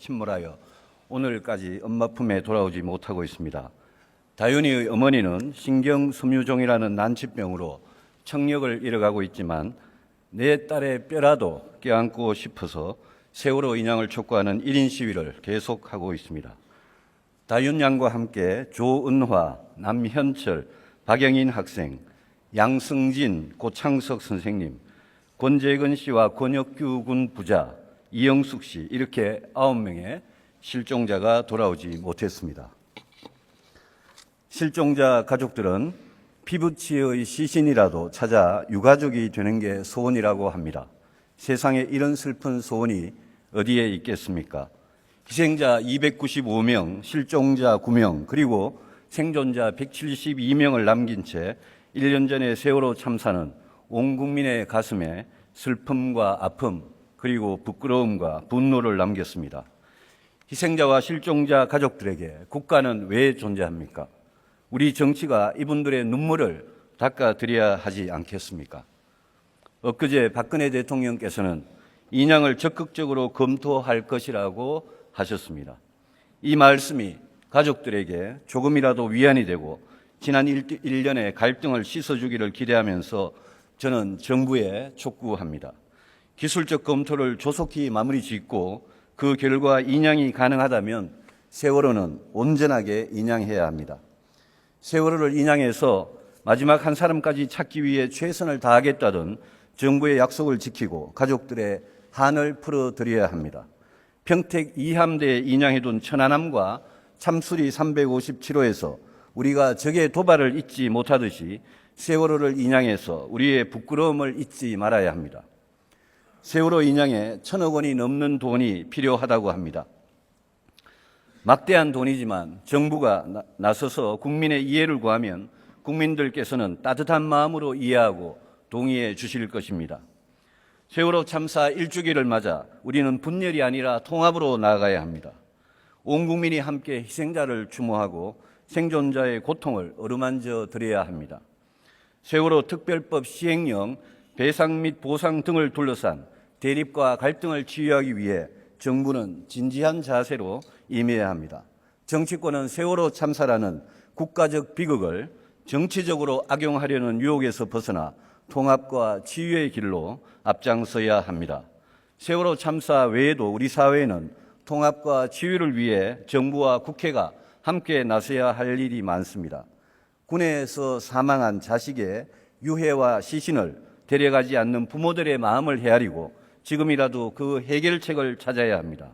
침몰하여 오늘까지 엄마 품에 돌아오지 못하고 있습니다. 다윤이의 어머니는 신경섬유종이라는 난치병으로 청력을 잃어가고 있지만 내 딸의 뼈라도 껴안고 싶어서 세월호 인양을 촉구하는 1인 시위를 계속하고 있습니다. 다윤 양과 함께 조은화, 남현철, 박영인 학생, 양승진, 고창석 선생님, 권재근 씨와 권혁규 군 부자, 이영숙 씨 이렇게 9명의 실종자가 돌아오지 못했습니다. 실종자 가족들은 피부치의 시신이라도 찾아 유가족이 되는 게 소원이라고 합니다. 세상에 이런 슬픈 소원이 어디에 있겠습니까? 희생자 295명, 실종자 9명, 그리고 생존자 172명을 남긴 채 1년 전의 세월호 참사는 온 국민의 가슴에 슬픔과 아픔, 그리고 부끄러움과 분노를 남겼습니다. 희생자와 실종자 가족들에게 국가는 왜 존재합니까? 우리 정치가 이분들의 눈물을 닦아드려야 하지 않겠습니까? 엊그제 박근혜 대통령께서는 인양을 적극적으로 검토할 것이라고 하셨습니다. 이 말씀이 가족들에게 조금이라도 위안이 되고 지난 1년의 갈등을 씻어주기를 기대하면서 저는 정부에 촉구합니다. 기술적 검토를 조속히 마무리 짓고 그 결과 인양이 가능하다면 세월호는 온전하게 인양해야 합니다. 세월호를 인양해서 마지막 한 사람까지 찾기 위해 최선을 다하겠다던 정부의 약속을 지키고 가족들의 한을 풀어드려야 합니다. 평택 2함대에 인양해둔 천안함과 참수리 357호에서 우리가 적의 도발을 잊지 못하듯이 세월호를 인양해서 우리의 부끄러움을 잊지 말아야 합니다. 세월호 인양에 1,000억 원이 넘는 돈이 필요하다고 합니다. 막대한 돈이지만 정부가 나서서 국민의 이해를 구하면 국민들께서는 따뜻한 마음으로 이해하고 동의해 주실 것입니다. 세월호 참사 1주기를 맞아 우리는 분열이 아니라 통합으로 나아가야 합니다. 온 국민이 함께 희생자를 추모하고 생존자의 고통을 어루만져 드려야 합니다. 세월호 특별법 시행령, 배상 및 보상 등을 둘러싼 대립과 갈등을 치유하기 위해 정부는 진지한 자세로 임해야 합니다. 정치권은 세월호 참사라는 국가적 비극을 정치적으로 악용하려는 유혹에서 벗어나 통합과 치유의 길로 앞장서야 합니다. 세월호 참사 외에도 우리 사회에는 통합과 치유를 위해 정부와 국회가 함께 나서야 할 일이 많습니다. 군에서 사망한 자식의 유해와 시신을 데려가지 않는 부모들의 마음을 헤아리고 지금이라도 그 해결책을 찾아야 합니다.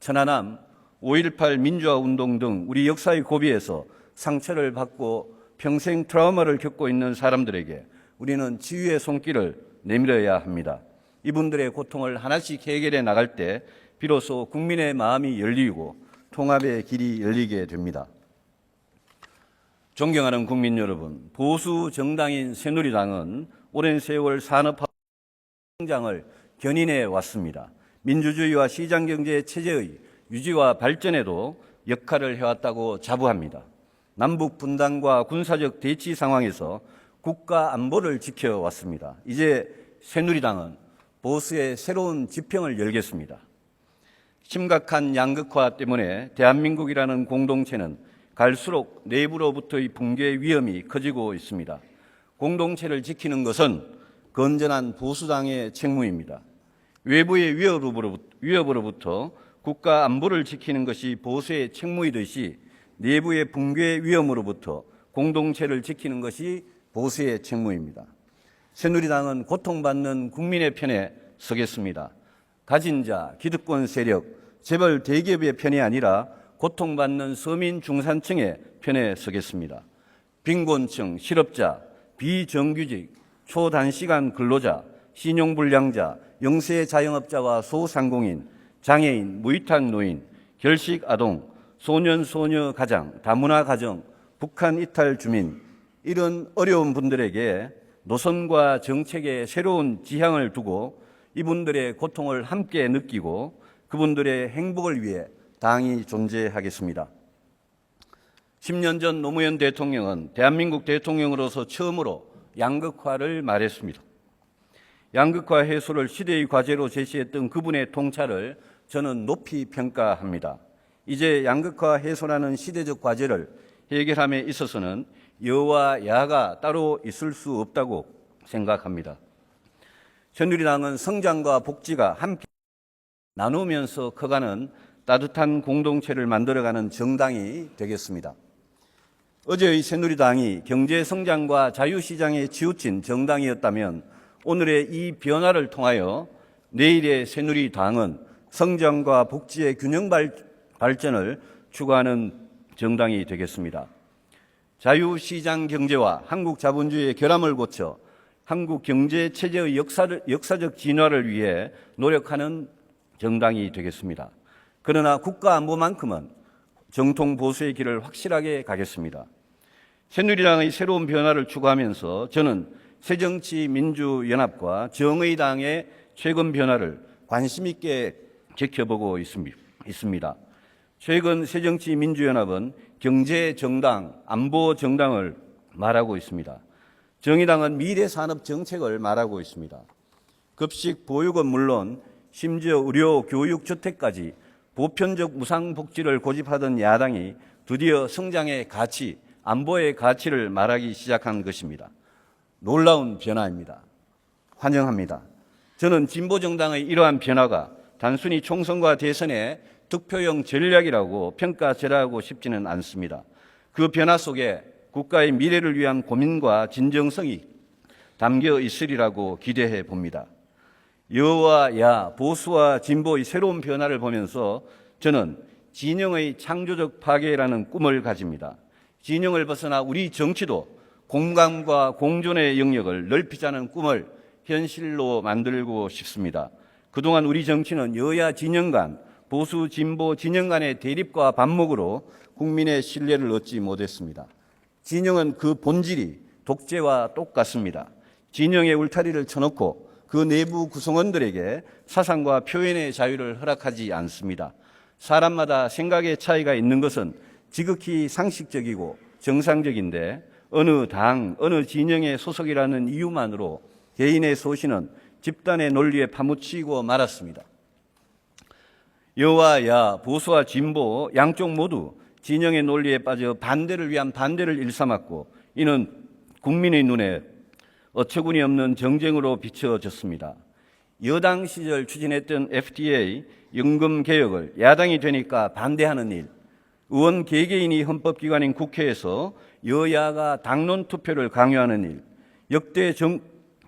천안함, 5.18 민주화운동 등 우리 역사의 고비에서 상처를 받고 평생 트라우마를 겪고 있는 사람들에게 우리는 치유의 손길을 내밀어야 합니다. 이분들의 고통을 하나씩 해결해 나갈 때 비로소 국민의 마음이 열리고 통합의 길이 열리게 됩니다. 존경하는 국민 여러분, 보수 정당인 새누리당은 오랜 세월 산업화 성장을 견인해 왔습니다. 민주주의와 시장경제 체제의 유지와 발전에도 역할을 해왔다고 자부합니다. 남북 분단과 군사적 대치 상황에서 국가 안보를 지켜왔습니다. 이제 새누리당은 보수의 새로운 지평을 열겠습니다. 심각한 양극화 때문에 대한민국이라는 공동체는 갈수록 내부로부터의 붕괴 위험이 커지고 있습니다. 공동체를 지키는 것은 건전한 보수당의 책무입니다. 외부의 위협으로부터 국가 안보를 지키는 것이 보수의 책무이듯이 내부의 붕괴 위험으로부터 공동체를 지키는 것이 보수의 책무입니다. 새누리당은 고통받는 국민의 편에 서겠습니다. 가진 자, 기득권 세력, 재벌 대기업의 편이 아니라 고통받는 서민 중산층의 편에 서겠습니다. 빈곤층, 실업자, 비정규직, 초단시간 근로자, 신용불량자, 영세 자영업자와 소상공인, 장애인, 무위탁 노인, 결식 아동, 소년, 소녀 가장, 다문화 가정, 북한 이탈 주민, 이런 어려운 분들에게 노선과 정책의 새로운 지향을 두고 이분들의 고통을 함께 느끼고 그분들의 행복을 위해 당이 존재하겠습니다. 10년 전 노무현 대통령은 대한민국 대통령으로서 처음으로 양극화를 말했습니다. 양극화 해소를 시대의 과제로 제시했던 그분의 통찰을 저는 높이 평가합니다. 이제 양극화 해소라는 시대적 과제를 해결함에 있어서는 여와 야가 따로 있을 수 없다고 생각합니다. 새누리당은 성장과 복지가 함께 나누면서 커가는 따뜻한 공동체를 만들어가는 정당이 되겠습니다. 어제의 새누리당이 경제성장과 자유시장에 치우친 정당이었다면 오늘의 이 변화를 통하여 내일의 새누리당은 성장과 복지의 균형 발전을 추구하는 정당이 되겠습니다. 자유시장 경제와 한국 자본주의의 결함을 고쳐 한국 경제 체제의 역사적 진화를 위해 노력하는 정당이 되겠습니다. 그러나 국가 안보만큼은 정통 보수의 길을 확실하게 가겠습니다. 새누리당의 새로운 변화를 추구하면서 저는 새정치민주연합과 정의당의 최근 변화를 관심 있게 지켜보고 있습니다. 최근 새정치민주연합은 경제정당, 안보정당을 말하고 있습니다. 정의당은 미래산업정책을 말하고 있습니다. 급식, 보육은 물론 심지어 의료, 교육, 주택까지 보편적 무상복지를 고집하던 야당이 드디어 성장의 가치, 안보의 가치를 말하기 시작한 것입니다. 놀라운 변화입니다. 환영합니다. 저는 진보정당의 이러한 변화가 단순히 총선과 대선의 득표용 전략이라고 평가절하하고 싶지는 않습니다. 그 변화 속에 국가의 미래를 위한 고민과 진정성이 담겨 있으리라고 기대해 봅니다. 여와 야, 보수와 진보의 새로운 변화를 보면서 저는 진영의 창조적 파괴라는 꿈을 가집니다. 진영을 벗어나 우리 정치도 공감과 공존의 영역을 넓히자는 꿈을 현실로 만들고 싶습니다. 그동안 우리 정치는 여야 진영 간, 보수 진보 진영 간의 대립과 반목으로 국민의 신뢰를 얻지 못했습니다. 진영은 그 본질이 독재와 똑같습니다. 진영의 울타리를 쳐놓고 그 내부 구성원들에게 사상과 표현의 자유를 허락하지 않습니다. 사람마다 생각의 차이가 있는 것은 지극히 상식적이고 정상적인데 어느 당, 어느 진영의 소속이라는 이유만으로 개인의 소신은 집단의 논리에 파묻히고 말았습니다. 여와 야, 보수와 진보 양쪽 모두 진영의 논리에 빠져 반대를 위한 반대를 일삼았고 이는 국민의 눈에 어처구니 없는 정쟁으로 비춰졌습니다. 여당 시절 추진했던 FDA 연금 개혁을 야당이 되니까 반대하는 일, 의원 개개인이 헌법기관인 국회에서 여야가 당론 투표를 강요하는 일, 역대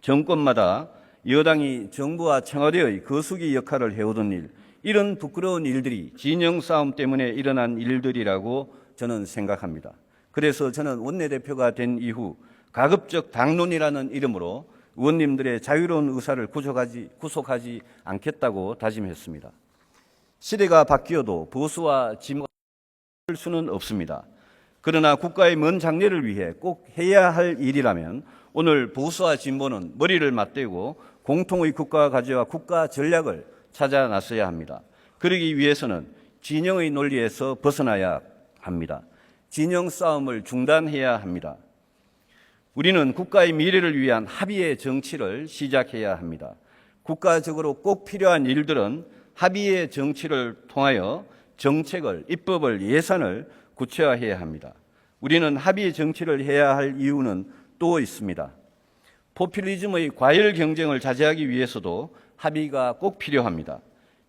정권마다 여당이 정부와 청와대의 거수기 역할을 해오던 일, 이런 부끄러운 일들이 진영 싸움 때문에 일어난 일들이라고 저는 생각합니다. 그래서 저는 원내대표가 된 이후 가급적 당론이라는 이름으로 의원님들의 자유로운 의사를 구속하지 않겠다고 다짐했습니다. 시대가 바뀌어도 보수와 진보가 할 수는 없습니다. 그러나 국가의 먼 장래를 위해 꼭 해야 할 일이라면 오늘 보수와 진보는 머리를 맞대고 공통의 국가 과제와 국가 전략을 찾아 나서야 합니다. 그러기 위해서는 진영의 논리에서 벗어나야 합니다. 진영 싸움을 중단해야 합니다. 우리는 국가의 미래를 위한 합의의 정치를 시작해야 합니다. 국가적으로 꼭 필요한 일들은 합의의 정치를 통하여 정책을, 입법을, 예산을 구체화해야 합니다. 우리는 합의의 정치를 해야 할 이유는 또 있습니다. 포퓰리즘의 과열 경쟁을 자제하기 위해서도 합의가 꼭 필요합니다.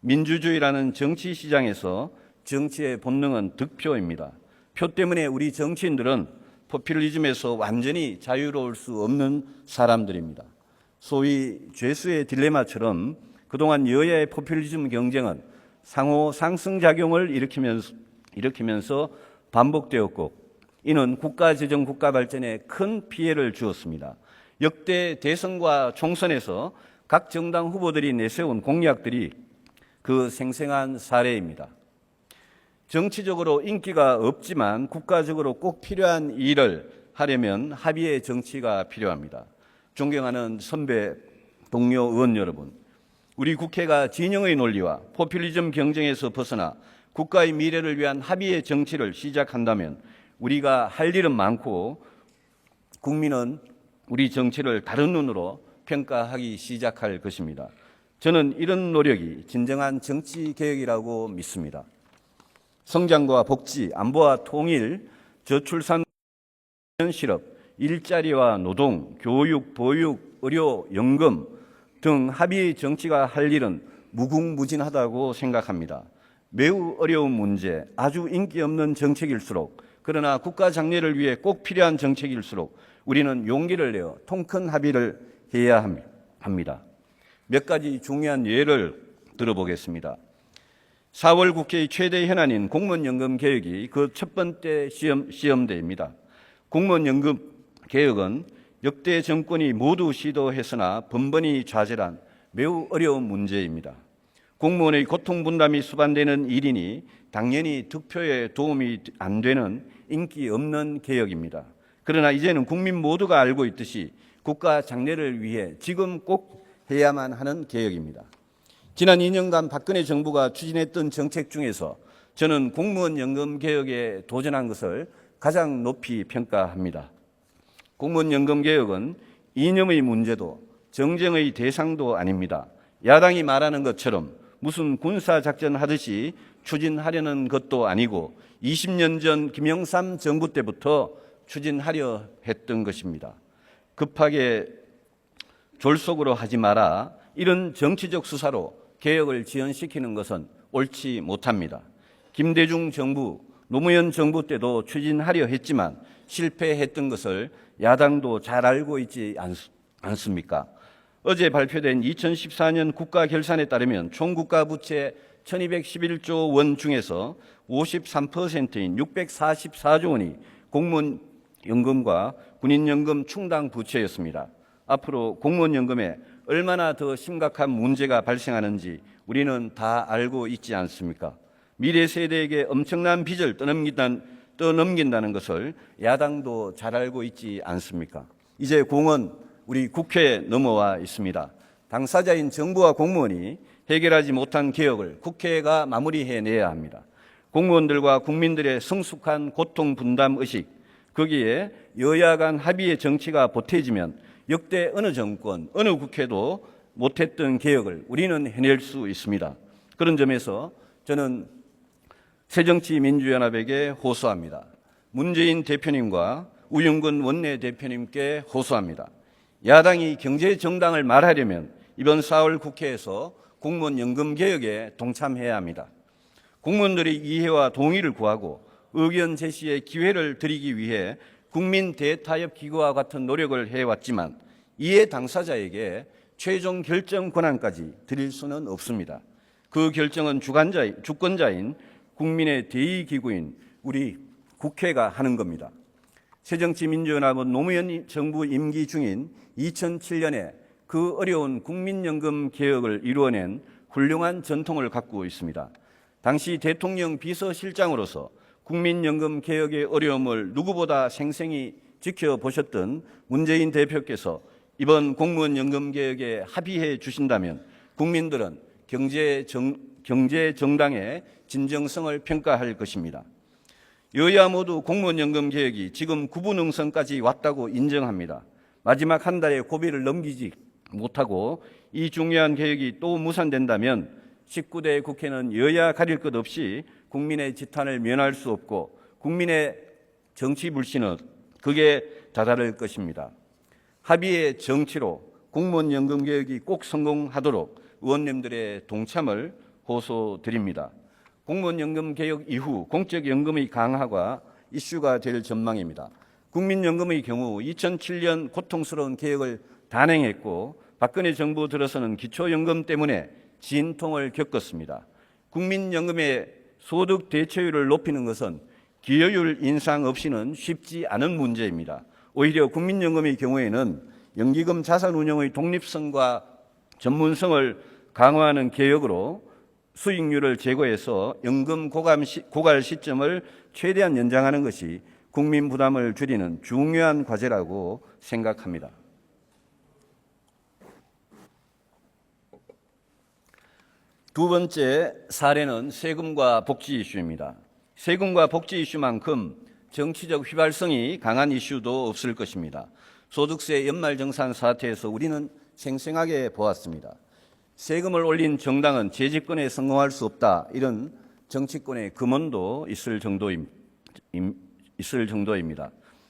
민주주의라는 정치 시장에서 정치의 본능은 득표입니다. 표 때문에 우리 정치인들은 포퓰리즘에서 완전히 자유로울 수 없는 사람들입니다. 소위 죄수의 딜레마처럼 그동안 여야의 포퓰리즘 경쟁은 상호 상승작용을 일으키면서 반복되었고 이는 국가재정, 국가발전에 큰 피해를 주었습니다. 역대 대선과 총선에서 각 정당 후보들이 내세운 공약들이 그 생생한 사례입니다. 정치적으로 인기가 없지만 국가적으로 꼭 필요한 일을 하려면 합의의 정치가 필요합니다. 존경하는 선배 동료 의원 여러분, 우리 국회가 진영의 논리와 포퓰리즘 경쟁에서 벗어나 국가의 미래를 위한 합의의 정치를 시작한다면 우리가 할 일은 많고 국민은 우리 정치를 다른 눈으로 평가하기 시작할 것입니다. 저는 이런 노력이 진정한 정치 개혁이라고 믿습니다. 성장과 복지, 안보와 통일, 저출산 실업, 일자리와 노동, 교육, 보육, 의료, 연금 등 합의 정치가 할 일은 무궁무진하다고 생각합니다. 매우 어려운 문제, 아주 인기 없는 정책일수록, 그러나 국가 장래를 위해 꼭 필요한 정책일수록 우리는 용기를 내어 통큰 합의를 해야 합니다. 몇 가지 중요한 예를 들어보겠습니다. 4월 국회의 최대 현안인 공무원연금 개혁이 그 첫 번째 시험대입니다. 공무원연금 개혁은 역대 정권이 모두 시도했으나 번번이 좌절한 매우 어려운 문제입니다. 공무원의 고통 분담이 수반되는 일이니 당연히 득표에 도움이 안 되는 인기 없는 개혁입니다. 그러나 이제는 국민 모두가 알고 있듯이 국가 장래를 위해 지금 꼭 해야만 하는 개혁입니다. 지난 2년간 박근혜 정부가 추진했던 정책 중에서 저는 공무원 연금 개혁에 도전한 것을 가장 높이 평가합니다. 공무원 연금 개혁은 이념의 문제도 정쟁의 대상도 아닙니다. 야당이 말하는 것처럼 무슨 군사작전 하듯이 추진하려는 것도 아니고 20년 전 김영삼 정부 때부터 추진하려 했던 것입니다. 급하게 졸속으로 하지 마라. 이런 정치적 수사로 개혁을 지연시키는 것은 옳지 못합니다. 김대중 정부, 노무현 정부 때도 추진하려 했지만 실패했던 것을 야당도 잘 알고 있지 않습니까? 어제 발표된 2014년 국가 결산에 따르면 총 국가 부채 1211조 원 중에서 53%인 644조 원이 공무원 연금과 군인연금 충당 부채였습니다. 앞으로 공무원 연금에 얼마나 더 심각한 문제가 발생하는지 우리는 다 알고 있지 않습니까? 미래 세대에게 엄청난 빚을 떠넘긴다는 것을 야당도 잘 알고 있지 않습니까? 이제 공은 우리 국회에 넘어와 있습니다. 당사자인 정부와 공무원이 해결하지 못한 개혁을 국회가 마무리해내야 합니다. 공무원들과 국민들의 성숙한 고통 분담 의식, 거기에 여야 간 합의의 정치가 보태지면 역대 어느 정권, 어느 국회도 못했던 개혁을 우리는 해낼 수 있습니다. 그런 점에서 저는 새정치민주연합에게 호소합니다. 문재인 대표님과 우영근 원내대표님께 호소합니다. 야당이 경제정당을 말하려면 이번 4월 국회에서 공무원 연금 개혁에 동참해야 합니다. 공무원들의 이해와 동의를 구하고 의견 제시의 기회를 드리기 위해 국민 대타협 기구와 같은 노력을 해왔지만 이해 당사자에게 최종 결정 권한까지 드릴 수는 없습니다. 그 결정은 주권자인 국민의 대의기구인 우리 국회가 하는 겁니다. 새정치민주연합은 노무현 정부 임기 중인 2007년에 그 어려운 국민연금 개혁을 이루어낸 훌륭한 전통을 갖고 있습니다. 당시 대통령 비서실장으로서 국민연금 개혁의 어려움을 누구보다 생생히 지켜보셨던 문재인 대표께서 이번 공무원 연금 개혁에 합의해 주신다면 국민들은 경제 정당의 진정성을 평가할 것입니다. 여야 모두 공무원 연금 개혁이 지금 구분응선까지 왔다고 인정합니다. 마지막 한 달의 고비를 넘기지 못하고 이 중요한 개혁이 또 무산된다면 19대 국회는 여야 가릴 것 없이 국민의 지탄을 면할 수 없고 국민의 정치 불신은 극에 다다를 것입니다. 합의의 정치로 공무원 연금 개혁이 꼭 성공하도록 의원님들의 동참을 호소드립니다. 공무원 연금 개혁 이후 공적연금의 강화가 이슈가 될 전망입니다. 국민연금의 경우 2007년 고통스러운 개혁을 단행했고 박근혜 정부 들어서는 기초연금 때문에 진통을 겪었습니다. 국민연금의 소득 대체율을 높이는 것은 기여율 인상 없이는 쉽지 않은 문제입니다. 오히려 국민연금의 경우에는 연기금 자산 운용의 독립성과 전문성을 강화하는 개혁으로 수익률을 제고해서 연금 고갈 시점을 최대한 연장하는 것이 국민 부담을 줄이는 중요한 과제라고 생각합니다. 두 번째 사례는 세금과 복지 이슈입니다. 세금과 복지 이슈만큼 정치적 휘발성이 강한 이슈도 없을 것입니다. 소득세 연말정산 사태에서 우리는 생생하게 보았습니다. 세금을 올린 정당은 재집권에 성공할 수 없다. 이런 정치권의 금원도 있을 정도입니다.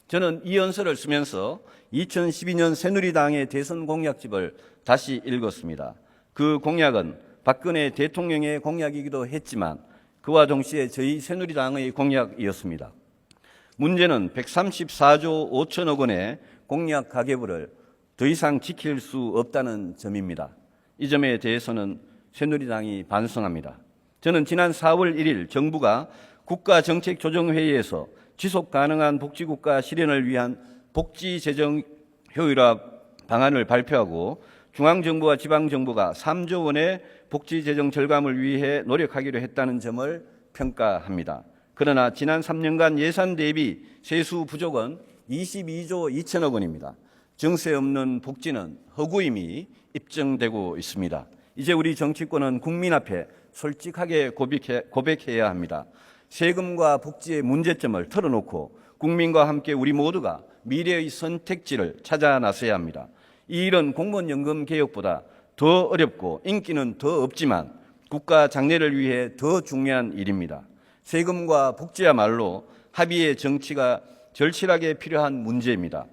저는 이 연설을 쓰면서 2012년 새누리당의 대선 공약집을 다시 읽었습니다. 그 공약은 박근혜 대통령의 공약이기도 했지만 그와 동시에 저희 새누리당의 공약이었습니다. 문제는 134조 5천억 원의 공약 가계부를 더 이상 지킬 수 없다는 점입니다. 이 점에 대해서는 새누리당이 반성합니다. 저는 지난 4월 1일 정부가 국가정책조정회의에서 지속가능한 복지국가 실현을 위한 복지재정 효율화 방안을 발표하고 중앙정부와 지방정부가 3조 원의 복지재정 절감을 위해 노력하기로 했다는 점을 평가합니다. 그러나 지난 3년간 예산 대비 세수 부족은 22조 2천억 원입니다. 정세 없는 복지는 허구임이 입증되고 있습니다. 이제 우리 정치권은 국민 앞에 솔직하게 고백해야 합니다. 세금과 복지의 문제점을 털어놓고 국민과 함께 우리 모두가 미래의 선택지를 찾아 나서야 합니다. 이 일은 공무원연금 개혁보다 더 어렵고 인기는 더 없지만 국가 장래를 위해 더 중요한 일입니다. 세금과 복지야말로 합의의 정치가 절실하게 필요한 문제입니다.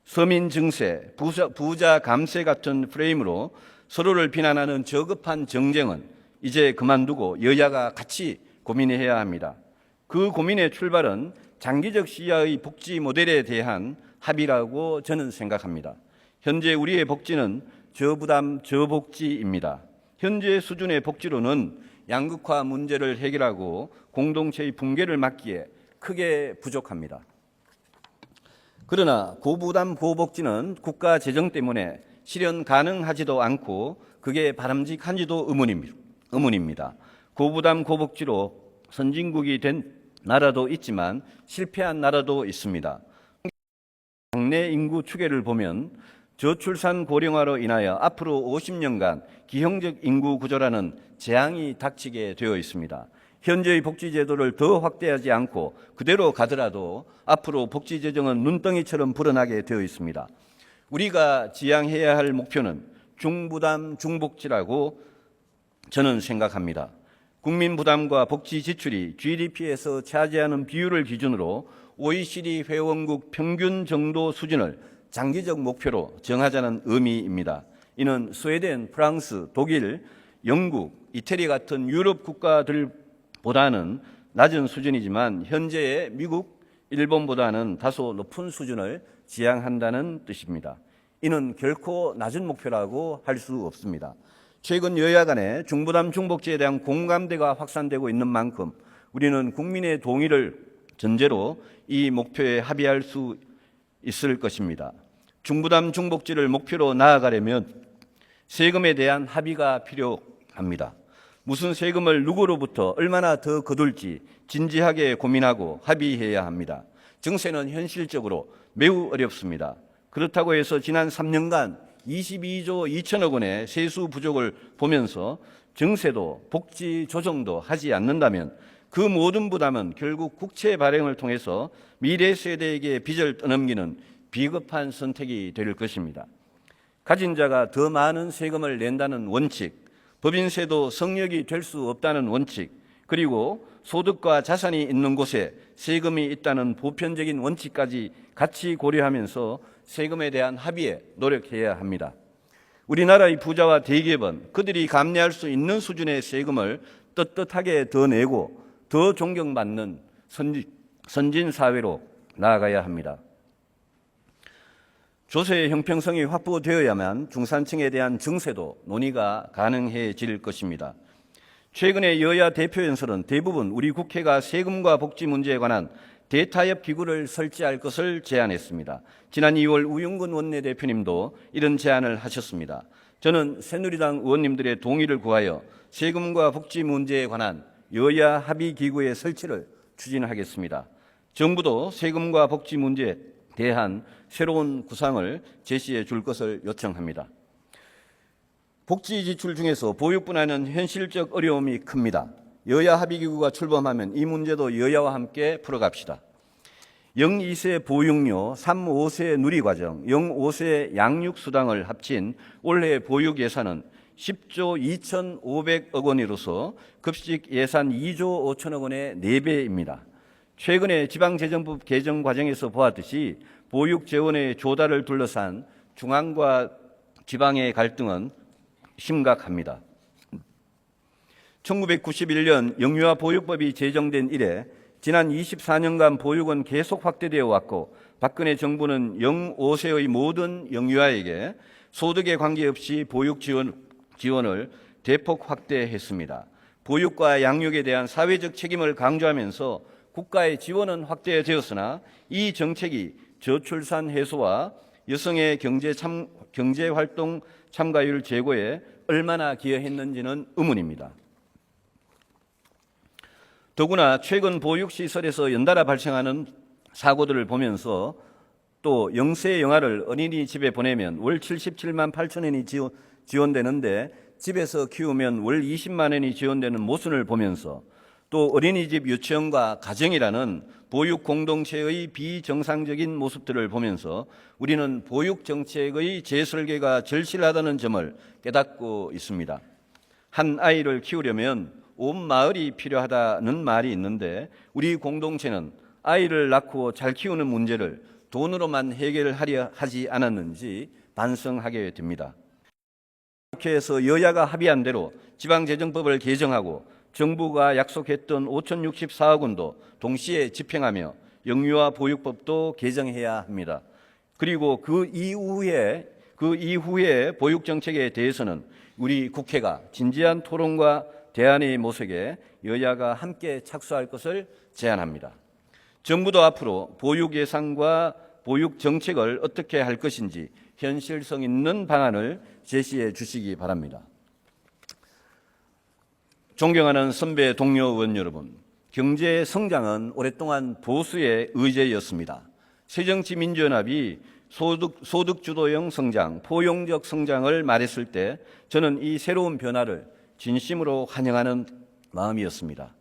서민 증세, 부자 감세 같은 프레임으로 서로를 비난하는 저급한 정쟁은 이제 그만두고 여야가 같이 고민해야 합니다. 그 고민의 출발은 장기적 시야의 복지 모델에 대한 합의라고 저는 생각합니다. 현재 우리의 복지는 저부담, 저복지입니다. 현재 수준의 복지로는 양극화 문제를 해결하고 공동체의 붕괴를 막기에 크게 부족합니다. 그러나 고부담, 고복지는 국가 재정 때문에 실현 가능하지도 않고 그게 바람직한지도 의문입니다. 고부담, 고복지로 선진국이 된 나라도 있지만 실패한 나라도 있습니다. 국내 인구 추계를 보면 저출산 고령화로 인하여 앞으로 50년간 기형적 인구 구조라는 재앙이 닥치게 되어 있습니다. 현재의 복지제도를 더 확대하지 않고 그대로 가더라도 앞으로 복지재정은 눈덩이처럼 불어나게 되어 있습니다. 우리가 지향해야 할 목표는 중부담, 중복지라고 저는 생각합니다. 국민 부담과 복지 지출이 GDP에서 차지하는 비율을 기준으로 OECD 회원국 평균 정도 수준을 장기적 목표로 정하자는 의미입니다. 이는 스웨덴, 프랑스, 독일, 영국, 이태리 같은 유럽 국가들보다는 낮은 수준이지만 현재의 미국, 일본보다는 다소 높은 수준을 지향한다는 뜻입니다. 이는 결코 낮은 목표라고 할 수 없습니다. 최근 여야 간에 중부담 중복지에 대한 공감대가 확산되고 있는 만큼 우리는 국민의 동의를 전제로 이 목표에 합의할 수 있을 것입니다. 중부담 중복지를 목표로 나아가려면 세금에 대한 합의가 필요합니다. 무슨 세금을 누구로부터 얼마나 더 거둘지 진지하게 고민하고 합의해야 합니다. 증세는 현실적으로 매우 어렵습니다. 그렇다고 해서 지난 3년간 22조 2천억 원의 세수 부족을 보면서 증세도 복지 조정도 하지 않는다면 그 모든 부담은 결국 국채 발행을 통해서 미래 세대에게 빚을 떠넘기는 비겁한 선택이 될 것입니다. 가진 자가 더 많은 세금을 낸다는 원칙, 법인세도 성역이 될 수 없다는 원칙, 그리고 소득과 자산이 있는 곳에 세금이 있다는 보편적인 원칙까지 같이 고려하면서 세금에 대한 합의에 노력해야 합니다. 우리나라의 부자와 대기업은 그들이 감내할 수 있는 수준의 세금을 떳떳하게 더 내고 더 존경받는 선진 사회로 나아가야 합니다. 조세의 형평성이 확보되어야만 중산층에 대한 증세도 논의가 가능해질 것입니다. 최근에 여야 대표 연설은 대부분 우리 국회가 세금과 복지 문제에 관한 대타협 기구를 설치할 것을 제안했습니다. 지난 2월 우영근 원내대표님도 이런 제안을 하셨습니다. 저는 새누리당 의원님들의 동의를 구하여 세금과 복지 문제에 관한 여야 합의 기구의 설치를 추진하겠습니다. 정부도 세금과 복지 문제에 대한 새로운 구상을 제시해 줄 것을 요청합니다. 복지 지출 중에서 보육 분야는 현실적 어려움이 큽니다. 여야 합의기구가 출범하면 이 문제도 여야와 함께 풀어갑시다. 0-2세 보육료, 3-5세 누리과정, 0-5세 양육수당을 합친 올해 보육 예산은 10조 2,500억 원으로서 급식 예산 2조 5천억 원의 4배입니다. 최근에 지방재정법 개정 과정에서 보았듯이 보육 재원의 조달을 둘러싼 중앙과 지방의 갈등은 심각합니다. 1991년 영유아 보육법이 제정된 이래 지난 24년간 보육은 계속 확대되어 왔고 박근혜 정부는 0~5세의 모든 영유아에게 소득에 관계없이 보육 지원을 대폭 확대했습니다. 보육과 양육에 대한 사회적 책임을 강조하면서 국가의 지원은 확대되었으나 이 정책이 저출산 해소와 여성의 경제활동 참가율 제고에 얼마나 기여했는지는 의문입니다. 더구나 최근 보육시설에서 연달아 발생하는 사고들을 보면서 또 영세 영아를 어린이집에 보내면 월 77만 8천 원이 지원되는데 집에서 키우면 월 20만 원이 지원되는 모순을 보면서 또 어린이집 유치원과 가정이라는 보육 공동체의 비정상적인 모습들을 보면서 우리는 보육 정책의 재설계가 절실하다는 점을 깨닫고 있습니다. 한 아이를 키우려면 온 마을이 필요하다는 말이 있는데 우리 공동체는 아이를 낳고 잘 키우는 문제를 돈으로만 해결하려 하지 않았는지 반성하게 됩니다. 국회에서 여야가 합의한 대로 지방재정법을 개정하고 정부가 약속했던 5,064억 원도 동시에 집행하며 영유아 보육법도 개정해야 합니다. 그리고 그 이후에 보육 정책에 대해서는 우리 국회가 진지한 토론과 대안의 모색에 여야가 함께 착수할 것을 제안합니다. 정부도 앞으로 보육 예산과 보육 정책을 어떻게 할 것인지 현실성 있는 방안을 제시해 주시기 바랍니다. 존경하는 선배 동료 의원 여러분, 경제 성장은 오랫동안 보수의 의제였습니다. 새정치민주연합이 소득 주도형 성장, 포용적 성장을 말했을 때 저는 이 새로운 변화를 진심으로 환영하는 마음이었습니다.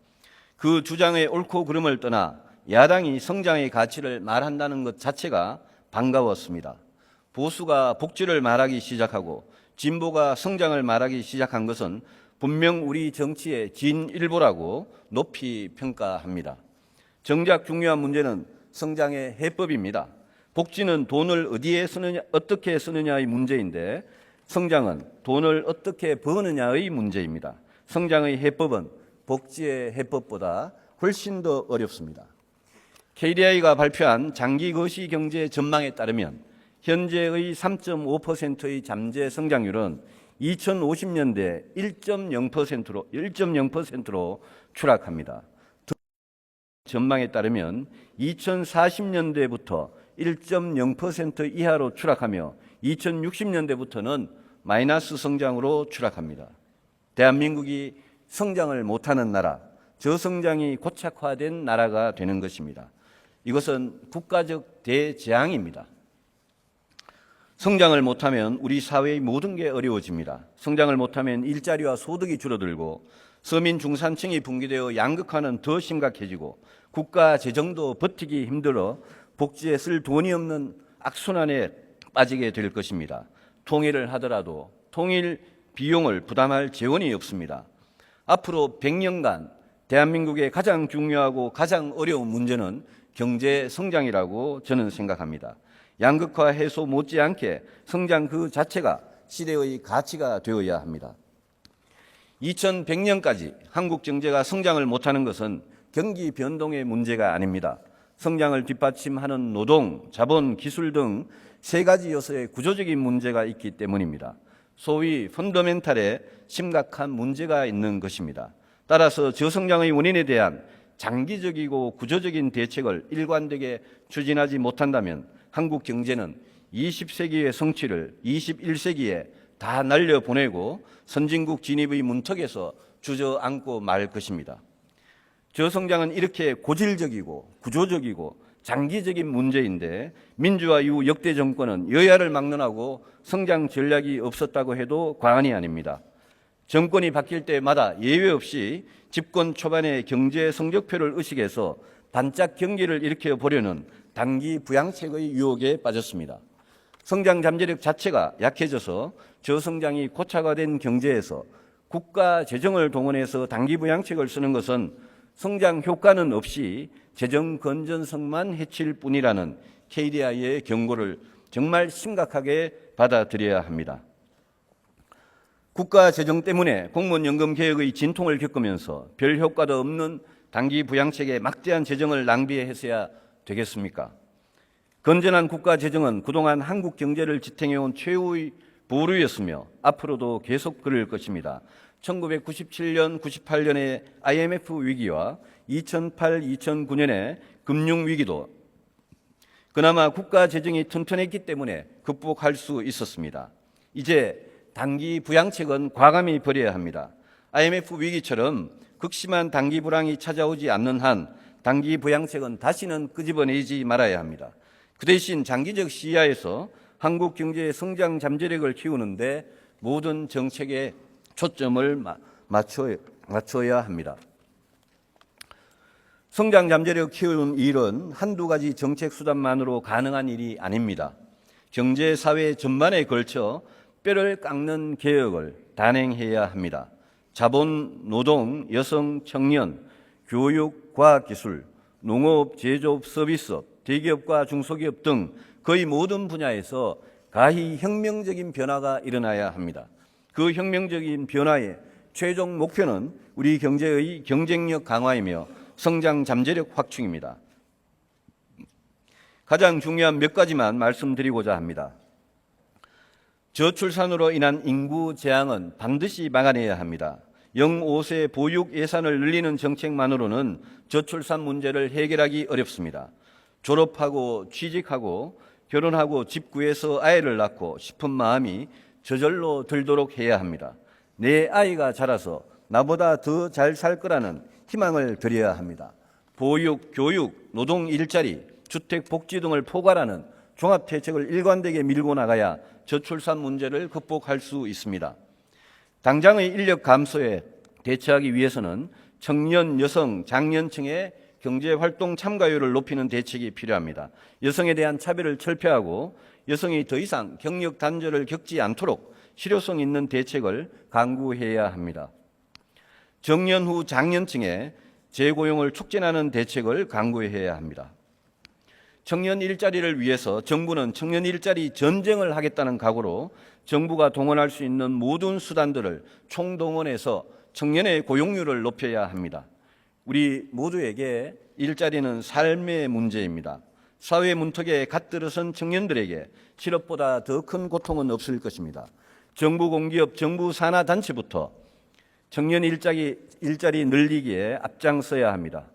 그 주장의 옳고 그름을 떠나 야당이 성장의 가치를 말한다는 것 자체가 반가웠습니다. 보수가 복지를 말하기 시작하고 진보가 성장을 말하기 시작한 것은 분명 우리 정치의 진일보라고 높이 평가합니다. 정작 중요한 문제는 성장의 해법입니다. 복지는 돈을 어디에 쓰느냐, 어떻게 쓰느냐의 문제인데 성장은 돈을 어떻게 버느냐의 문제입니다. 성장의 해법은 복지의 해법보다 훨씬 더 어렵습니다. KDI가 발표한 장기 거시 경제 전망에 따르면 현재의 3.5%의 잠재 성장률은 2050년대 1.0%로 추락합니다. 전망에 따르면 2040년대부터 1.0% 이하로 추락하며 2060년대부터는 마이너스 성장으로 추락합니다. 대한민국이 성장을 못하는 나라, 저성장이 고착화된 나라가 되는 것입니다. 이것은 국가적 대재앙입니다. 성장을 못하면 우리 사회의 모든 게 어려워집니다. 성장을 못하면 일자리와 소득이 줄어들고 서민 중산층이 붕괴되어 양극화는 더 심각해지고 국가 재정도 버티기 힘들어 복지에 쓸 돈이 없는 악순환에 빠지게 될 것입니다. 통일을 하더라도 통일 비용을 부담할 재원이 없습니다. 앞으로 100년간 대한민국의 가장 중요하고 가장 어려운 문제는 경제 성장이라고 저는 생각합니다. 양극화 해소 못지않게 성장 그 자체가 시대의 가치가 되어야 합니다. 2100년까지 한국 경제가 성장을 못하는 것은 경기 변동의 문제가 아닙니다. 성장을 뒷받침하는 노동, 자본, 기술 등 세 가지 요소의 구조적인 문제가 있기 때문입니다. 소위 펀더멘탈에 심각한 문제가 있는 것입니다. 따라서 저성장의 원인에 대한 장기적이고 구조적인 대책을 일관되게 추진하지 못한다면 한국 경제는 20세기의 성취를 21세기에 다 날려보내고 선진국 진입의 문턱에서 주저앉고 말 것입니다. 저성장은 이렇게 고질적이고 구조적이고 장기적인 문제인데 민주화 이후 역대 정권은 여야를 막론하고 성장 전략이 없었다고 해도 과언이 아닙니다. 정권이 바뀔 때마다 예외 없이 집권 초반에 경제 성적표를 의식해서 반짝 경기를 일으켜 보려는 단기 부양책의 유혹에 빠졌습니다. 성장 잠재력 자체가 약해져서 저성장이 고착화된 경제에서 국가 재정을 동원해서 단기 부양책을 쓰는 것은 성장 효과는 없이 재정 건전성만 해칠 뿐이라는 KDI의 경고를 정말 심각하게 받아들여야 합니다. 국가 재정 때문에 공무원 연금 개혁의 진통을 겪으면서 별 효과도 없는 단기 부양책에 막대한 재정을 낭비해서야 되겠습니까? 건전한 국가 재정은 그동안 한국 경제를 지탱해온 최후의 보루였으며 앞으로도 계속 그럴 것입니다. 1997년, 98년의 IMF 위기와 2008, 2009년의 금융위기도 그나마 국가 재정이 튼튼했기 때문에 극복할 수 있었습니다. 이제 단기 부양책은 과감히 버려야 합니다. IMF 위기처럼 극심한 단기 불황이 찾아오지 않는 한 단기 부양책은 다시는 끄집어내지 말아야 합니다. 그 대신 장기적 시야에서 한국 경제의 성장 잠재력을 키우는데 모든 정책에 초점을 맞춰야 합니다. 성장 잠재력 키우는 일은 한두 가지 정책 수단만으로 가능한 일이 아닙니다. 경제, 사회 전반에 걸쳐 뼈를 깎는 개혁을 단행해야 합니다. 자본, 노동, 여성, 청년, 교육, 과학기술, 농업, 제조업, 서비스업, 대기업과 중소기업 등 거의 모든 분야에서 가히 혁명적인 변화가 일어나야 합니다. 그 혁명적인 변화의 최종 목표는 우리 경제의 경쟁력 강화이며 성장 잠재력 확충입니다. 가장 중요한 몇 가지만 말씀드리고자 합니다. 저출산으로 인한 인구 재앙은 반드시 막아내야 합니다. 0-5세 보육 예산을 늘리는 정책만으로는 저출산 문제를 해결하기 어렵습니다. 졸업하고 취직하고 결혼하고 집 구해서 아이를 낳고 싶은 마음이 저절로 들도록 해야 합니다. 내 아이가 자라서 나보다 더 잘 살 거라는 희망을 드려야 합니다. 보육, 교육, 노동 일자리, 주택 복지 등을 포괄하는 종합대책을 일관되게 밀고 나가야 저출산 문제를 극복할 수 있습니다. 당장의 인력 감소에 대처하기 위해서는 청년, 여성, 장년층의 경제활동 참가율을 높이는 대책이 필요합니다. 여성에 대한 차별을 철폐하고 여성이 더 이상 경력 단절을 겪지 않도록 실효성 있는 대책을 강구해야 합니다. 정년 후 장년층의 재고용을 촉진하는 대책을 강구해야 합니다. 청년 일자리를 위해서 정부는 청년 일자리 전쟁을 하겠다는 각오로 정부가 동원할 수 있는 모든 수단들을 총동원해서 청년의 고용률을 높여야 합니다. 우리 모두에게 일자리는 삶의 문제입니다. 사회 문턱에 갓들어선 청년들에게 실업보다 더 큰 고통은 없을 것입니다. 정부 공기업, 정부 산하 단체부터 청년 일자리 늘리기에 앞장서야 합니다.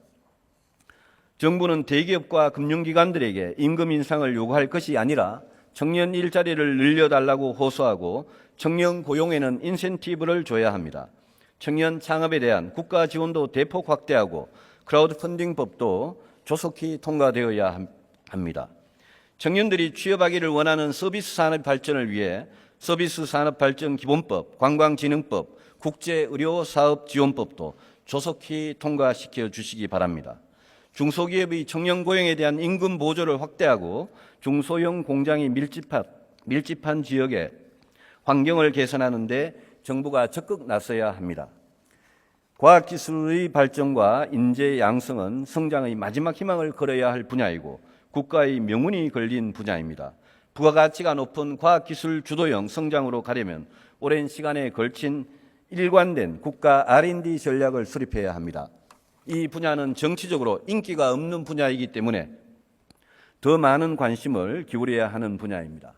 정부는 대기업과 금융기관들에게 임금 인상을 요구할 것이 아니라 청년 일자리를 늘려달라고 호소하고 청년 고용에는 인센티브를 줘야 합니다. 청년 창업에 대한 국가 지원도 대폭 확대하고 크라우드 펀딩법도 조속히 통과되어야 합니다. 청년들이 취업하기를 원하는 서비스 산업 발전을 위해 서비스 산업 발전 기본법, 관광진흥법, 국제의료사업지원법도 조속히 통과시켜 주시기 바랍니다. 중소기업의 청년 고용에 대한 임금 보조를 확대하고 중소형 공장이 밀집한 지역의 환경을 개선하는 데 정부가 적극 나서야 합니다. 과학기술의 발전과 인재 양성은 성장의 마지막 희망을 걸어야 할 분야이고 국가의 명운이 걸린 분야입니다. 부가가치가 높은 과학기술 주도형 성장으로 가려면 오랜 시간에 걸친 일관된 국가 R&D 전략을 수립해야 합니다. 이 분야는 정치적으로 인기가 없는 분야이기 때문에 더 많은 관심을 기울여야 하는 분야입니다.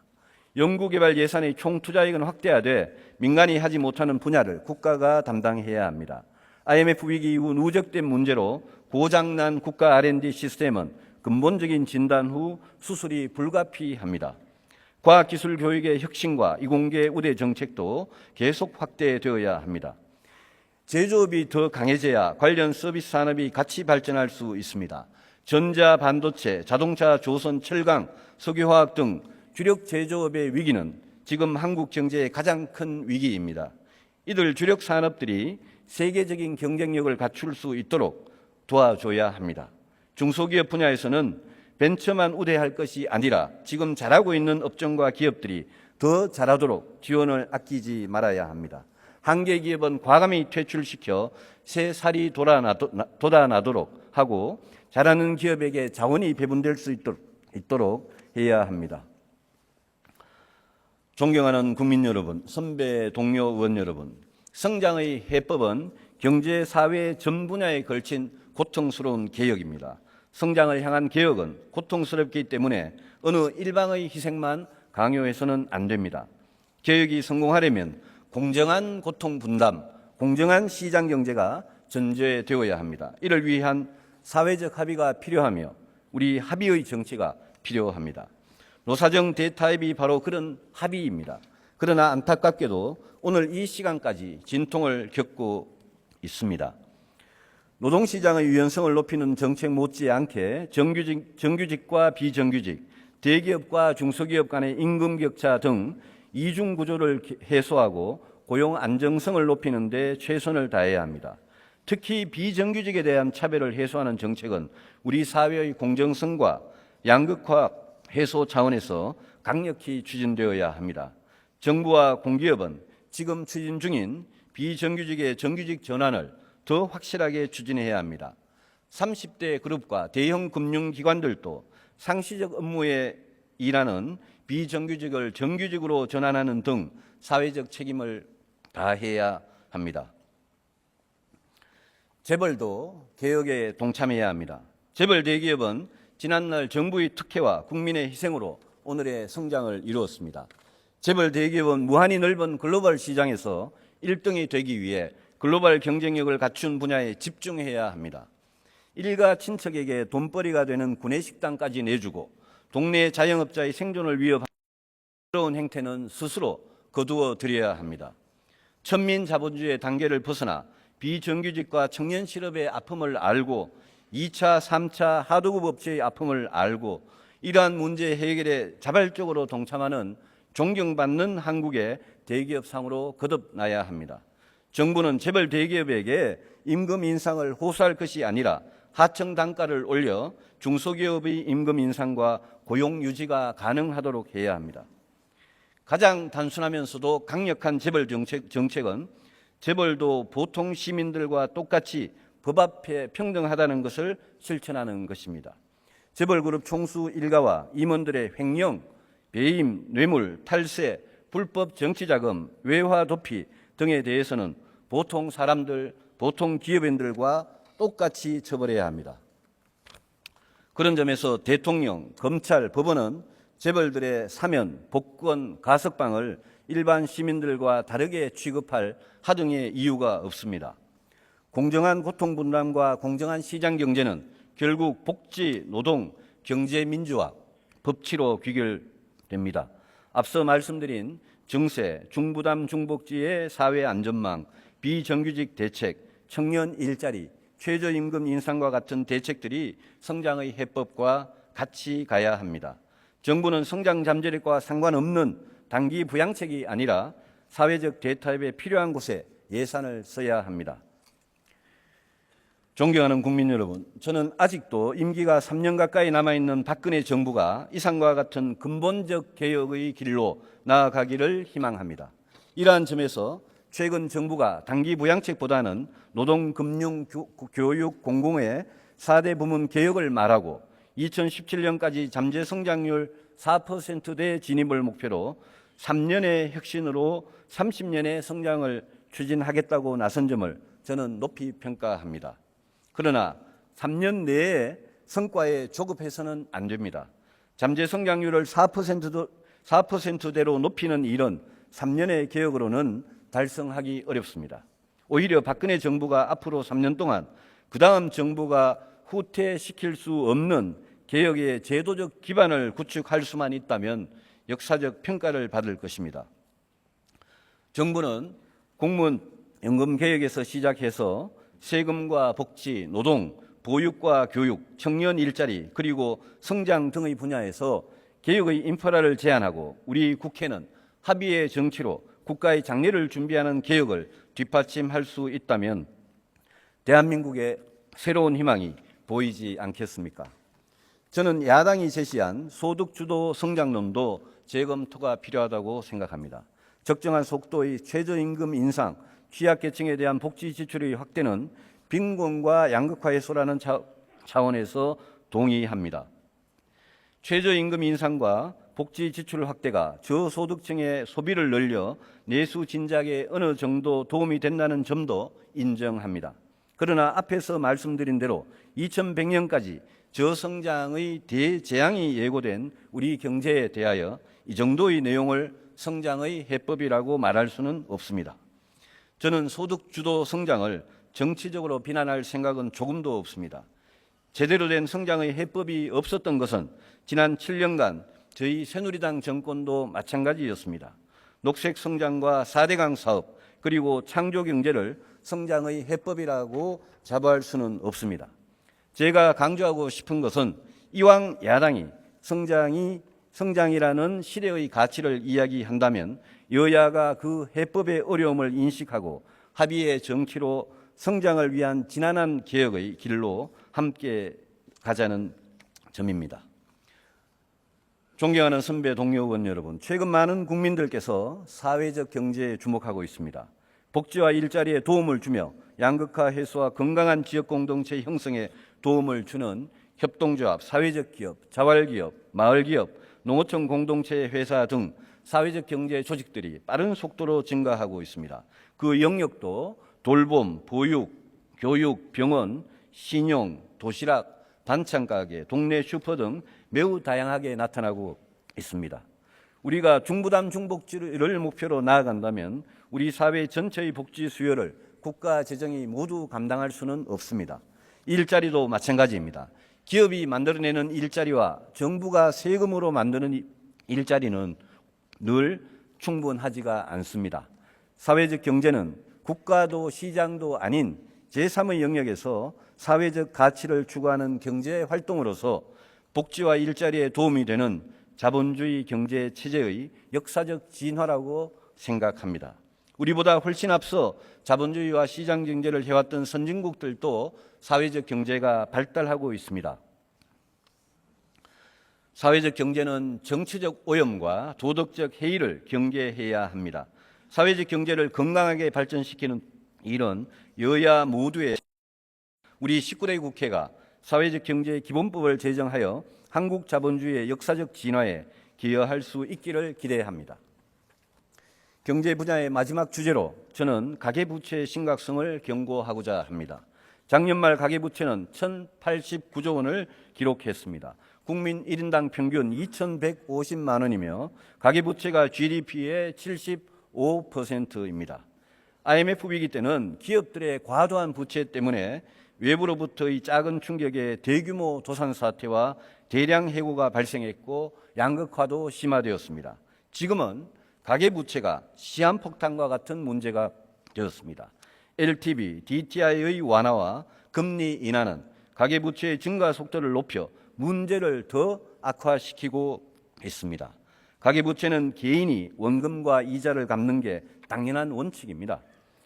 연구개발 예산의 총 투자액은 확대하되 민간이 하지 못하는 분야를 국가가 담당해야 합니다. IMF 위기 이후 누적된 문제로 고장난 국가 R&D 시스템은 근본적인 진단 후 수술이 불가피합니다. 과학기술 교육의 혁신과 이공계 우대 정책도 계속 확대되어야 합니다. 제조업이 더 강해져야 관련 서비스 산업이 같이 발전할 수 있습니다. 전자, 반도체, 자동차, 조선, 철강, 석유화학 등 주력 제조업의 위기는 지금 한국 경제의 가장 큰 위기입니다. 이들 주력 산업들이 세계적인 경쟁력을 갖출 수 있도록 도와줘야 합니다. 중소기업 분야에서는 벤처만 우대할 것이 아니라 지금 잘하고 있는 업종과 기업들이 더 잘하도록 지원을 아끼지 말아야 합니다. 한계 기업은 과감히 퇴출시켜 새 살이 돋아나도록 하고 잘하는 기업에게 자원이 배분될 수 있도록 해야 합니다. 존경하는 국민 여러분, 선배 동료 의원 여러분, 성장의 해법은 경제, 사회 전 분야에 걸친 고통스러운 개혁입니다. 성장을 향한 개혁은 고통스럽기 때문에 어느 일방의 희생만 강요해서는 안 됩니다. 개혁이 성공하려면 공정한 고통 분담, 공정한 시장 경제가 전제되어야 합니다. 이를 위한 사회적 합의가 필요하며 우리 합의의 정치가 필요합니다. 노사정 대타협이 바로 그런 합의입니다. 그러나 안타깝게도 오늘 이 시간까지 진통을 겪고 있습니다. 노동시장의 유연성을 높이는 정책 못지않게 정규직과 비정규직, 대기업과 중소기업 간의 임금 격차 등 이중 구조를 해소하고 고용 안정성을 높이는 데 최선을 다해야 합니다. 특히 비정규직에 대한 차별을 해소하는 정책은 우리 사회의 공정성과 양극화 해소 차원에서 강력히 추진되어야 합니다. 정부와 공기업은 지금 추진 중인 비정규직의 정규직 전환을 더 확실하게 추진해야 합니다. 30대 그룹과 대형 금융기관들도 상시적 업무에 일하는 비정규직을 정규직으로 전환하는 등 사회적 책임을 다해야 합니다. 재벌도 개혁에 동참해야 합니다. 재벌 대기업은 지난날 정부의 특혜와 국민의 희생으로 오늘의 성장을 이루었습니다. 재벌 대기업은 무한히 넓은 글로벌 시장에서 1등이 되기 위해 글로벌 경쟁력을 갖춘 분야에 집중해야 합니다. 일가 친척에게 돈벌이가 되는 구내식당까지 내주고 동네 자영업자의 생존을 위협하는 그런 행태는 스스로 거두어 드려야 합니다. 천민 자본주의의 단계를 벗어나 비정규직과 청년 실업의 아픔을 알고 2차, 3차 하도급 업체의 아픔을 알고 이러한 문제 해결에 자발적으로 동참하는 존경받는 한국의 대기업 상으로 거듭나야 합니다. 정부는 재벌 대기업에게 임금 인상을 호소할 것이 아니라 하청 단가를 올려 중소기업의 임금 인상과 고용 유지가 가능하도록 해야 합니다. 가장 단순하면서도 강력한 재벌 정책은 재벌도 보통 시민들과 똑같이 법 앞에 평등하다는 것을 실천하는 것입니다. 재벌그룹 총수 일가와 임원들의 횡령, 배임, 뇌물, 탈세, 불법 정치자금, 외화 도피 등에 대해서는 보통 사람들, 보통 기업인들과 똑같이 처벌해야 합니다. 그런 점에서 대통령, 검찰, 법원은 재벌들의 사면, 복권, 가석방을 일반 시민들과 다르게 취급할 하등의 이유가 없습니다. 공정한 고통 분담과 공정한 시장 경제는 결국 복지, 노동, 경제 민주화, 법치로 귀결됩니다. 앞서 말씀드린 증세, 중부담 중복지의 사회 안전망, 비정규직 대책, 청년 일자리, 최저임금 인상과 같은 대책들이 성장의 해법과 같이 가야 합니다. 정부는 성장 잠재력과 상관없는 단기 부양책이 아니라 사회적 대타협에 필요한 곳에 예산을 써야 합니다. 존경하는 국민 여러분, 저는 아직도 임기가 3년 가까이 남아있는 박근혜 정부가 이상과 같은 근본적 개혁의 길로 나아가기를 희망합니다. 이러한 점에서 최근 정부가 단기 부양책보다는 노동, 금융, 교육, 공공의 4대 부문 개혁을 말하고 2017년까지 잠재 성장률 4%대 진입을 목표로 3년의 혁신으로 30년의 성장을 추진하겠다고 나선 점을 저는 높이 평가합니다. 그러나 3년 내에 성과에 조급해서는 안 됩니다. 잠재 성장률을 4%대로 높이는 일은 3년의 개혁으로는 달성하기 어렵습니다. 오히려 박근혜 정부가 앞으로 3년 동안 그 다음 정부가 후퇴시킬 수 없는 개혁의 제도적 기반을 구축할 수만 있다면 역사적 평가를 받을 것입니다. 정부는 공무원 연금 개혁에서 시작해서 세금과 복지, 노동, 보육과 교육, 청년 일자리, 그리고 성장 등의 분야에서 개혁의 인프라를 제안하고 우리 국회는 합의의 정치로 국가의 장래를 준비하는 개혁을 뒷받침할 수 있다면 대한민국의 새로운 희망이 보이지 않겠습니까? 저는 야당이 제시한 소득주도 성장론도 재검토가 필요하다고 생각합니다. 적정한 속도의 최저임금 인상, 취약계층에 대한 복지 지출의 확대는 빈곤과 양극화 해소라는 차원에서 동의합니다. 최저임금 인상과 복지 지출 확대가 저소득층의 소비를 늘려 내수 진작에 어느 정도 도움이 된다는 점도 인정합니다. 그러나 앞에서 말씀드린 대로 2100년까지 저성장의 대재앙이 예고된 우리 경제에 대하여 이 정도의 내용을 성장의 해법이라고 말할 수는 없습니다. 저는 소득주도 성장을 정치적으로 비난할 생각은 조금도 없습니다. 제대로 된 성장의 해법이 없었던 것은 지난 7년간 저희 새누리당 정권도 마찬가지였습니다. 녹색 성장과 4대강 사업 그리고 창조경제를 성장의 해법이라고 자부할 수는 없습니다. 제가 강조하고 싶은 것은 이왕 야당이 성장이라는 시대의 가치를 이야기한다면 여야가 그 해법의 어려움을 인식하고 합의의 정치로 성장을 위한 지난한 개혁의 길로 함께 가자는 점입니다. 존경하는 선배 동료 의원 여러분, 최근 많은 국민들께서 사회적 경제에 주목하고 있습니다. 복지와 일자리에 도움을 주며 양극화 해소와 건강한 지역 공동체 형성에 도움을 주는 협동조합, 사회적 기업, 자활기업, 마을기업, 농어촌 공동체 회사 등 사회적 경제 조직들이 빠른 속도로 증가하고 있습니다. 그 영역도 돌봄, 보육, 교육, 병원, 신용, 도시락, 반찬가게, 동네 슈퍼 등 매우 다양하게 나타나고 있습니다. 우리가 중부담 중복지를 목표로 나아간다면 우리 사회 전체의 복지 수요를 국가 재정이 모두 감당할 수는 없습니다. 일자리도 마찬가지입니다. 기업이 만들어내는 일자리와 정부가 세금으로 만드는 일자리는 늘 충분하지가 않습니다. 사회적 경제는 국가도 시장도 아닌 제3의 영역에서 사회적 가치를 추구하는 경제 활동으로서 복지와 일자리에 도움이 되는 자본주의 경제 체제의 역사적 진화라고 생각합니다. 우리보다 훨씬 앞서 자본주의와 시장 경제를 해왔던 선진국들도 사회적 경제가 발달하고 있습니다. 사회적 경제는 정치적 오염과 도덕적 해이를 경계해야 합니다. 사회적 경제를 건강하게 발전시키는 일은 여야 모두의 우리 19대 국회가 사회적 경제 기본법을 제정하여 한국 자본주의의 역사적 진화에 기여할 수 있기를 기대합니다. 경제 분야의 마지막 주제로 저는 가계부채의 심각성을 경고하고자 합니다. 작년 말 가계부채는 1,089조 원을 기록했습니다. 국민 1인당 평균 2,150만 원이며 가계부채가 GDP의 75%입니다. IMF 위기 때는 기업들의 과도한 부채 때문에 외부로부터의 작은 충격에 대규모 도산 사태와 대량 해고가 발생했고 양극화도 심화되었습니다. 지금은 가계부채가 시한폭탄과 같은 문제가 되었습니다. LTV, DTI의 완화와 금리 인하는 가계부채의 증가 속도를 높여 문제를 더 악화시키고 있습니다. 가계부채는 개인이 원금과 이자를 갚는 게 당연한 원칙입니다.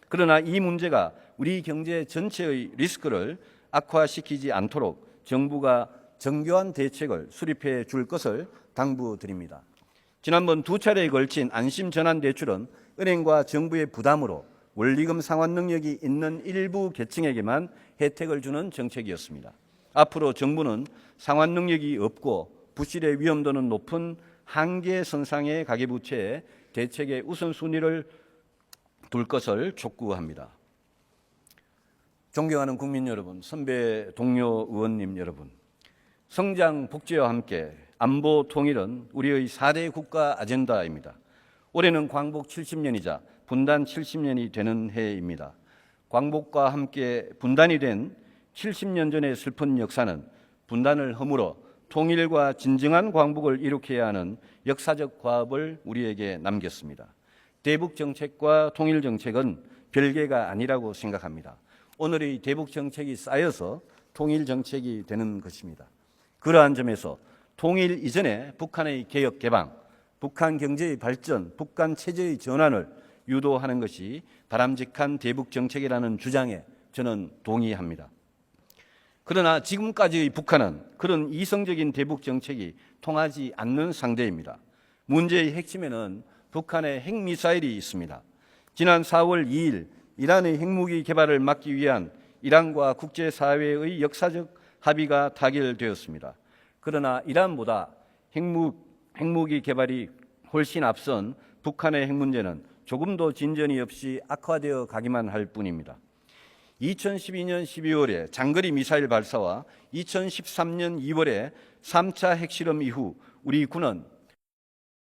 그러나 이 문제가 우리 경제 전체의 리스크를 악화시키지 않도록 정부가 정교한 대책을 수립해 줄 것을 당부드립니다. 지난번 2차례에 걸친 안심전환대출은 은행과 정부의 부담으로 원리금 상환 능력이 있는 일부 계층에게만 혜택을 주는 정책이었습니다. 앞으로 정부는 상환 능력이 없고 부실의 위험도는 높은 한계선상의 가계부채에 대책의 우선순위를 둘 것을 촉구합니다. 존경하는 국민 여러분, 선배 동료 의원님 여러분, 성장 복지와 함께 안보 통일은 우리의 4대 국가 아젠다입니다. 올해는 광복 70년이자 분단 70년이 되는 해입니다. 광복과 함께 분단이 된 70년 전의 슬픈 역사는 분단을 허물어 통일과 진정한 광복을 이룩해야 하는 역사적 과업을 우리에게 남겼습니다. 대북정책과 통일정책은 별개가 아니라고 생각합니다. 오늘의 대북정책이 쌓여서 통일정책이 되는 것입니다. 그러한 점에서 통일 이전에 북한의 개혁 개방, 북한 경제의 발전, 북한 체제의 전환을 유도하는 것이 바람직한 대북정책이라는 주장에 저는 동의합니다. 그러나 지금까지의 북한은 그런 이성적인 대북 정책이 통하지 않는 상대입니다. 문제의 핵심에는 북한의 핵미사일이 있습니다. 지난 4월 2일 이란의 핵무기 개발을 막기 위한 이란과 국제사회의 역사적 합의가 타결되었습니다. 그러나 이란보다 핵무기 개발이 훨씬 앞선 북한의 핵 문제는 조금도 진전이 없이 악화되어 가기만 할 뿐입니다. 2012년 12월에 장거리 미사일 발사와 2013년 2월에 3차 핵실험 이후 우리 군은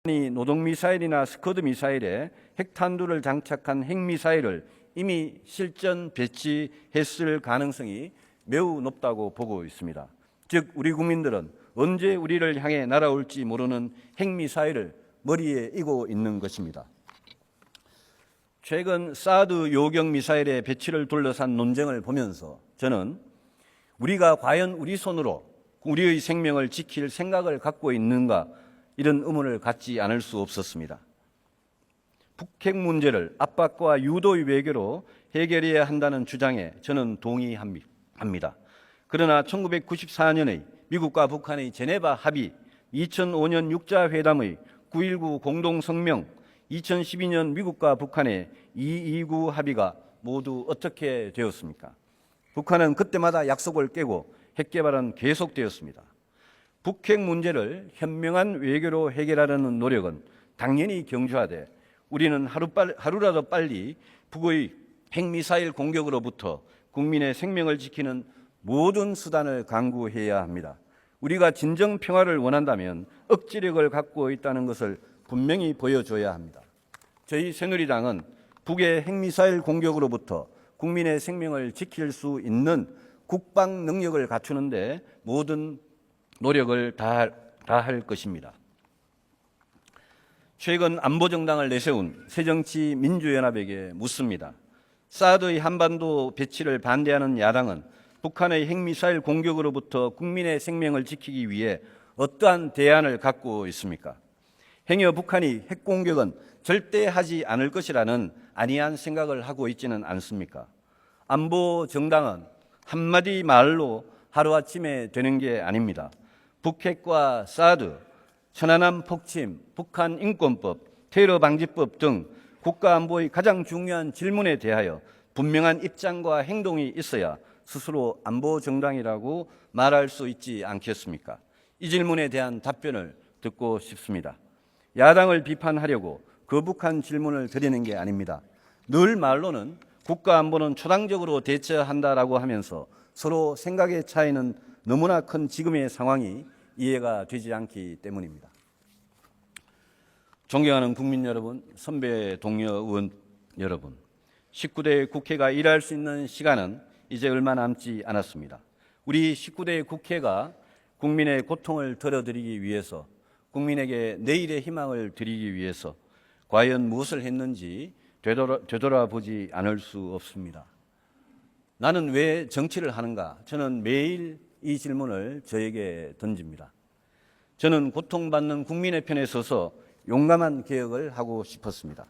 노동미사일이나 스커드 미사일에 핵탄두를 장착한 핵미사일을 이미 실전 배치했을 가능성이 매우 높다고 보고 있습니다. 즉 우리 국민들은 언제 우리를 향해 날아올지 모르는 핵미사일을 머리에 이고 있는 것입니다. 최근 사드 요격 미사일의 배치를 둘러싼 논쟁을 보면서 저는 우리가 과연 우리 손으로 우리의 생명을 지킬 생각을 갖고 있는가 이런 의문을 갖지 않을 수 없었습니다. 북핵 문제를 압박과 유도의 외교로 해결해야 한다는 주장에 저는 동의합니다. 그러나 1994년의 미국과 북한의 제네바 합의, 2005년 육자회담의 9.19 공동성명, 2012년 미국과 북한의 229 합의가 모두 어떻게 되었습니까? 북한은 그때마다 약속을 깨고 핵개발은 계속되었습니다. 북핵 문제를 현명한 외교로 해결하려는 노력은 당연히 경주하되 우리는 하루라도 빨리 북의 핵미사일 공격으로부터 국민의 생명을 지키는 모든 수단을 강구해야 합니다. 우리가 진정 평화를 원한다면 억지력을 갖고 있다는 것을 분명히 보여줘야 합니다. 저희 새누리당은 북의 핵미사일 공격으로부터 국민의 생명을 지킬 수 있는 국방 능력을 갖추는 데 모든 노력을 다할 것입니다. 최근 안보정당을 내세운 새정치민주연합에게 묻습니다. 사드의 한반도 배치를 반대하는 야당은 북한의 핵미사일 공격으로부터 국민의 생명을 지키기 위해 어떠한 대안을 갖고 있습니까? 행여 북한이 핵공격은 절대 하지 않을 것이라는 안이한 생각을 하고 있지는 않습니까? 안보정당은 한마디 말로 하루아침에 되는 게 아닙니다. 북핵과 사드, 천안함 폭침, 북한 인권법, 테러 방지법 등 국가안보의 가장 중요한 질문에 대하여 분명한 입장과 행동이 있어야 스스로 안보정당이라고 말할 수 있지 않겠습니까? 이 질문에 대한 답변을 듣고 싶습니다. 야당을 비판하려고 거북한 질문을 드리는 게 아닙니다. 늘 말로는 국가안보는 초당적으로 대처한다라고 하면서 서로 생각의 차이는 너무나 큰 지금의 상황이 이해가 되지 않기 때문입니다. 존경하는 국민 여러분, 선배 동료 의원 여러분, 19대 국회가 일할 수 있는 시간은 이제 얼마 남지 않았습니다. 우리 19대 국회가 국민의 고통을 덜어드리기 위해서, 국민에게 내일의 희망을 드리기 위해서 과연 무엇을 했는지 되돌아보지 않을 수 없습니다. 나는 왜 정치를 하는가? 저는 매일 이 질문을 저에게 던집니다. 저는 고통받는 국민의 편에 서서 용감한 개혁을 하고 싶었습니다.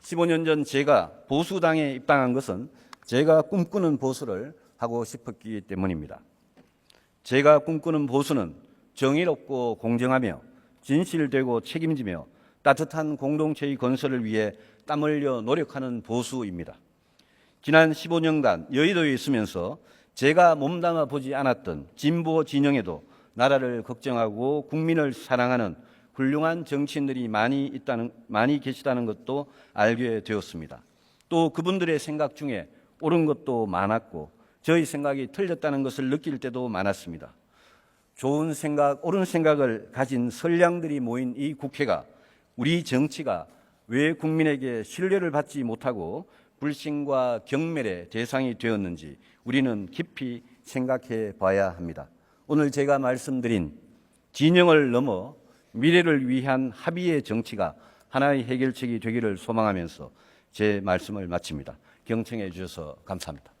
15년 전 제가 보수당에 입당한 것은 제가 꿈꾸는 보수를 하고 싶었기 때문입니다. 제가 꿈꾸는 보수는 정의롭고 공정하며 진실되고 책임지며 따뜻한 공동체의 건설을 위해 땀 흘려 노력하는 보수입니다. 지난 15년간 여의도에 있으면서 제가 몸담아 보지 않았던 진보 진영에도 나라를 걱정하고 국민을 사랑하는 훌륭한 정치인들이 많이 계시다는 것도 알게 되었습니다. 또 그분들의 생각 중에 옳은 것도 많았고 저희 생각이 틀렸다는 것을 느낄 때도 많았습니다. 좋은 생각, 옳은 생각을 가진 선량들이 모인 이 국회가, 우리 정치가 왜 국민에게 신뢰를 받지 못하고 불신과 경멸의 대상이 되었는지 우리는 깊이 생각해 봐야 합니다. 오늘 제가 말씀드린 진영을 넘어 미래를 위한 합의의 정치가 하나의 해결책이 되기를 소망하면서 제 말씀을 마칩니다. 경청해 주셔서 감사합니다.